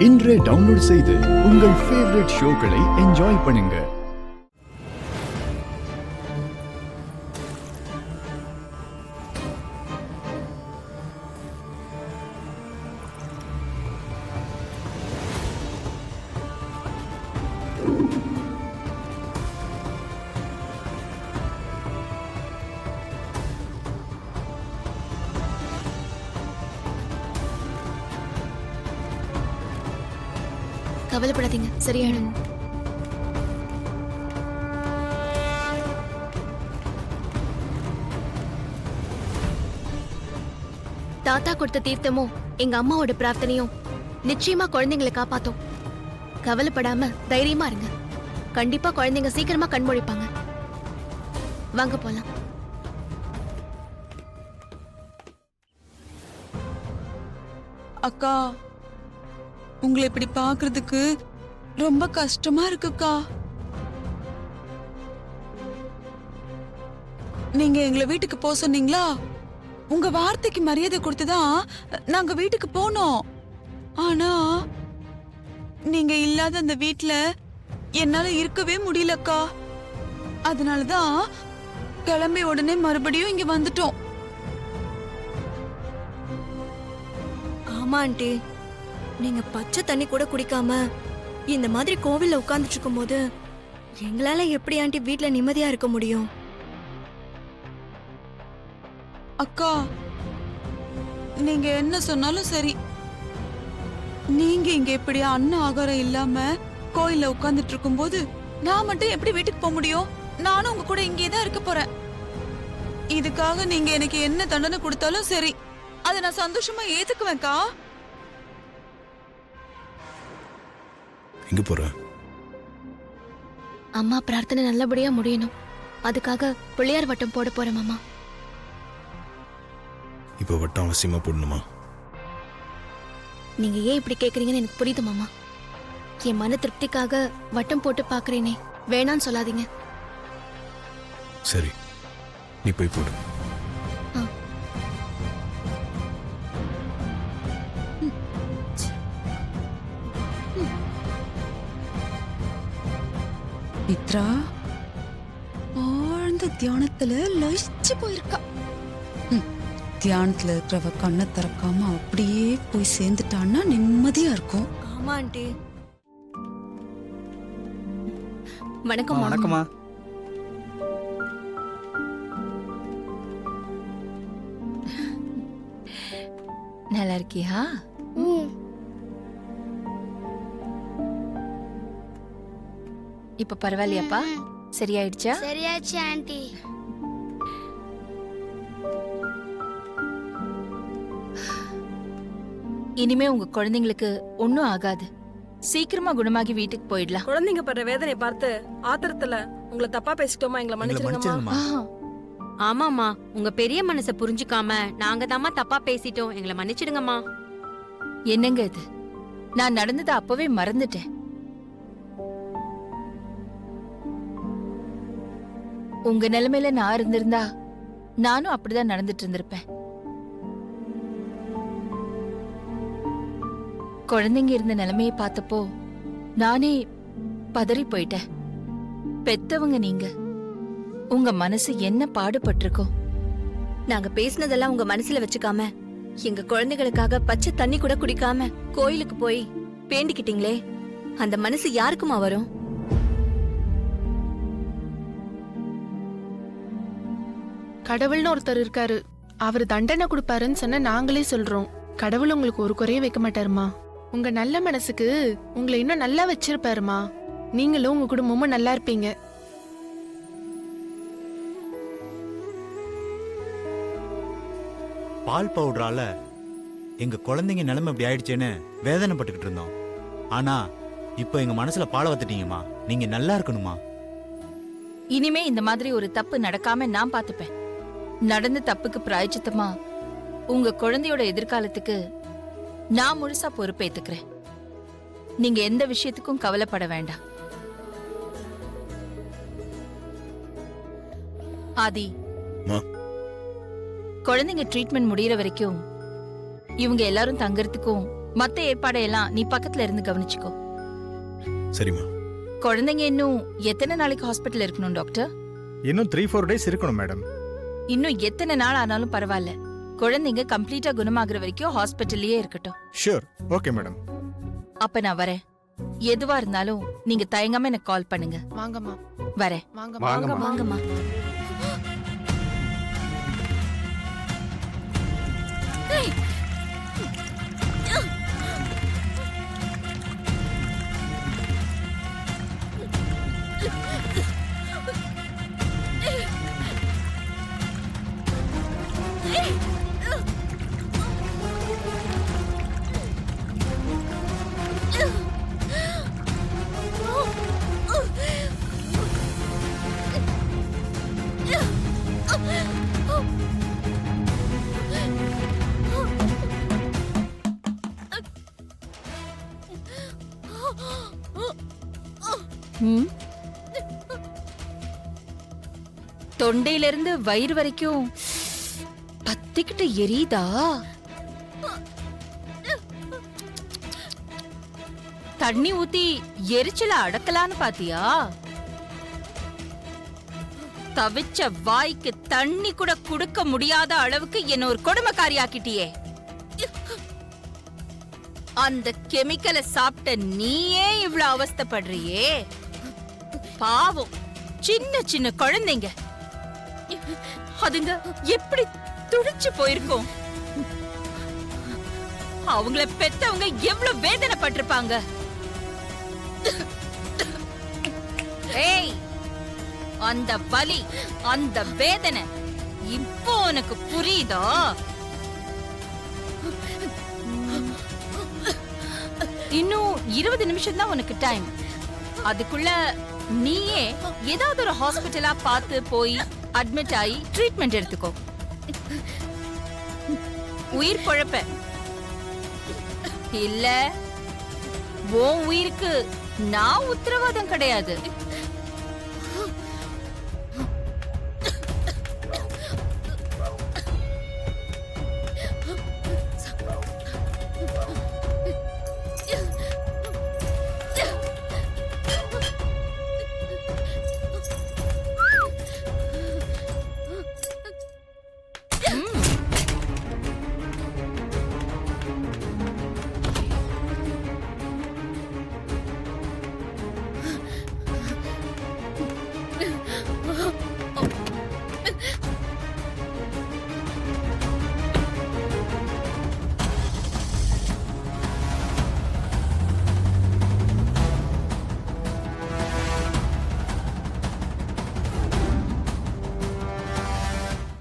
இன்றே டவுன்லோட் செய்து உங்கள் ஃபேவரட் ஷோக்களை என்ஜாய் பண்ணுங்க. கவலைப்படாதீங்க, சரியாயிடும். தாத்தா கொடுத்த தீர்த்தமும் எங்க அம்மாவோட பிரார்த்தனையும் நிச்சயமா குழந்தைங்களை காப்பாத்தும். கவலைப்படாம தைரியமா இருங்க. கண்டிப்பா குழந்தைங்க சீக்கிரமா கண்மொழிப்பாங்க. வாங்க போலாம். அக்கா, உங்களை இப்படி பாக்குறதுக்கு ரொம்ப கஷ்டமா இருக்குக்கா. நீங்க எங்களை வீட்டுக்கு போக சொன்னீங்களா? உங்க வார்த்தைக்கு மரியாதை கொடுத்துதான் நாங்க வீட்டுக்கு போனோம். ஆனா நீங்க இல்லாத அந்த வீட்ல என்னால இருக்கவே முடியலக்கா. அதனாலதான் கிளம்பி உடனே மறுபடியும் இங்க வந்துட்டோம். ஆமா ஆண்டி, நீங்க பச்சை தண்ணி கூட குடிக்காம இந்த மாதிரி கோவில்ல உட்கார்ந்துட்டு இருக்கும் போது எங்களால எப்படி ஆண்டி வீட்ல நிம்மதியா இருக்க முடியும்? அக்கா, நீங்க என்ன சொன்னாலும் சரி. நீங்க இங்க எப்படி அன்ன ஆகாரம் இல்லாம கோயில்ல உட்கார்ந்துட்டு இருக்கும் போது நான் மட்டும் எப்படி வீட்டுக்கு போக முடியும்? நானும் உங்க கூட இங்கே தான் இருக்க போறேன். இதுக்காக நீங்க எனக்கு என்ன தண்டனை கொடுத்தாலும் சரி, அதை நான் சந்தோஷமா ஏத்துக்குவேன்க்கா. எங்க போற? அம்மா பிரார்த்தனை நல்லபடியா முடியணும். அதுக்காக பிள்ளையார் வட்டம் போட போறேன் மாமா. இப்ப வட்டம் அவசியமா போடணுமா? நீங்க ஏன் இப்படி கேக்குறீங்கன்னு எனக்கு புரியுது மாமா. என் மன திருப்திக்காக வட்டம் போட்டு பாக்குறேனே, வேணான்னு சொல்லாதீங்க. சரி, நீ போய் போடு. மித்ரா ஆழ்ந்த தியானத்துல லயிச்சு போயிருக்கா. தியானத்துல இருக்கிறவ கண்ணை திறக்காம அப்படியே போய் சேர்ந்துட்டான்னா நிம்மதியா இருக்கும். ஆமா ஆண்டி. வணக்கம். வணக்கம்மா. நல்லா இருக்கியா? இப்ப பரவாயில்லையாப்பா? சரியாயிடுச்சா? சரியாச்சு ஆண்டி. இனிமே உங்க குழந்தைங்களுக்கு ஒன்னும் ஆகாது. சீக்கிரமா குணமாகி வீட்டுக்கு போயிடலாம். குழந்தைங்க படுற வேதனை பார்த்து ஆத்திரத்துல உங்களை தப்பா பேசிட்டோமா? எங்களை மன்னிச்சிருங்கம்மா. ஆமாமா, உங்க பெரிய மனசை புரிஞ்சுக்காம நாங்க தாமா தப்பா பேசிட்டோம். எங்களை மன்னிச்சிடுங்கம்மா. என்னங்க இது? நான் நடந்ததை அப்பவே மறந்துட்டேன். உங்க நிலைமையில நான் இருந்திருந்தா நானும் அப்படிதான் நடந்துட்டு இருந்திருப்பேன். குழந்தைங்க இருந்த நிலைமையை பார்த்தப்போ நானே பதறி போயிட்டேன். பெத்தவங்க நீங்க, உங்க மனசு என்ன பாடுபட்டிருக்கோம். நாங்க பேசினதெல்லாம் உங்க மனசுல வச்சுக்காம எங்க குழந்தைகளுக்காக பச்சை தண்ணி கூட குடிக்காம கோயிலுக்கு போய் வேண்டிக்கிட்டீங்களே, அந்த மனசு யாருக்குமா வரும்? கடவுள்னு ஒருத்தர் இருக்காரு, அவர் தண்டனை கொடுப்பாருன்னு சொன்ன நாங்களே சொல்றோம். கடவுள் உங்களுக்கு ஒரு குறையும் வைக்க மாட்டாருமா. உங்க நல்ல மனசுக்கு உங்களை இன்னும் நல்லா வச்சிருப்பாருமா. நீங்களும் உங்க குடும்பமும் நல்லா இருப்பீங்க. பால் பவுடரால எங்க குழந்தைங்க நிலைமை இப்படி ஆயிடுச்சேன்னு வேதனைப்பட்டுக்கிட்டு இருந்தோம். ஆனா இப்ப எங்க மனசுல பாலை வத்துட்டீங்கம்மா. நீங்க நல்லா இருக்கணுமா. இனிமே இந்த மாதிரி ஒரு தப்பு நடக்காம நான் பாத்துப்பேன். நடந்த தப்புக்கு பிராயச்சித்தமா உங்க குழந்தையோட எதிர்காலத்துக்கு நான் முழுசா பொறுப்பேத்துக்கிறேன். நீங்க எந்த விஷயத்துக்கும் கவலைப்பட வேண்டாம். ஆதி, குழந்தைங்க ட்ரீட்மெண்ட் முடியற வரைக்கும் இவங்க எல்லாரும் தங்கறதுக்கும் மத்த ஏற்பாடையெல்லாம் நீ பக்கத்துல இருந்து கவனிச்சுக்கோ. சரிம்மா. குழந்தைங்க இன்னும் எத்தனை நாளைக்கு ஹாஸ்பிட்டல் இருக்கணும் டாக்டர்? இன்னும் 3-4 டேஸ் இருக்கணும் மேடம். இன்னும் எத்தனை நாள் ஆனாலும் பரவாயில்ல, குழந்தைங்க கம்ப்ளீட்டா குணமாகுற வரைக்கும் ஹாஸ்பிட்டல்லயே இருக்கட்டும். Sure, okay madam. அப்ப நான் வரேன். எதுவா இருந்தாலும் நீங்க தயங்காம எனக்கு கால் பண்ணுங்க. வாங்கம்மா, வரேன். வாங்கம்மா. வாங்கம்மா. வாங்கம்மா. ம்? தொண்டையில இருந்து வயிறு வரைக்கும் பத்திக்கிட்டு எரியுதா? தண்ணி ஊத்தி எரிச்சல அடக்கலான்னு பாத்தியா? தவிச்ச வாய்க்கு தண்ணி கூட குடுக்க முடியாத அளவுக்கு என்ன ஒரு கொடுமைக்காரியாக்கிட்டியே. அந்த கெமிக்கலை சாப்பிட்ட நீயே இவ்வளவு அவஸ்தைப்படுறியே. பாவம் சின்ன சின்ன குழந்தைங்க, அதுங்க எப்படி துடிச்சு போயிருக்கும். அவங்கள பெத்தவங்க எவ்வளவு வேதனைப்பட்டிருப்பாங்க. ஏய், அந்த வலி, அந்த வேதனை இப்போ உனக்கு புரியுதா? இன்னும் 20 நிமிஷம் தான் உனக்கு டைம். அதுக்குள்ள நீயே ஏதாவது ஒரு ஹாஸ்பிட்டலா பார்த்து போய் அட்மிட் ஆகி ட்ரீட்மெண்ட் எடுத்துக்கோ. உயிர் பொழப்ப இல்ல, உன் உயிருக்கு நான் உத்தரவாதம் கிடையாது.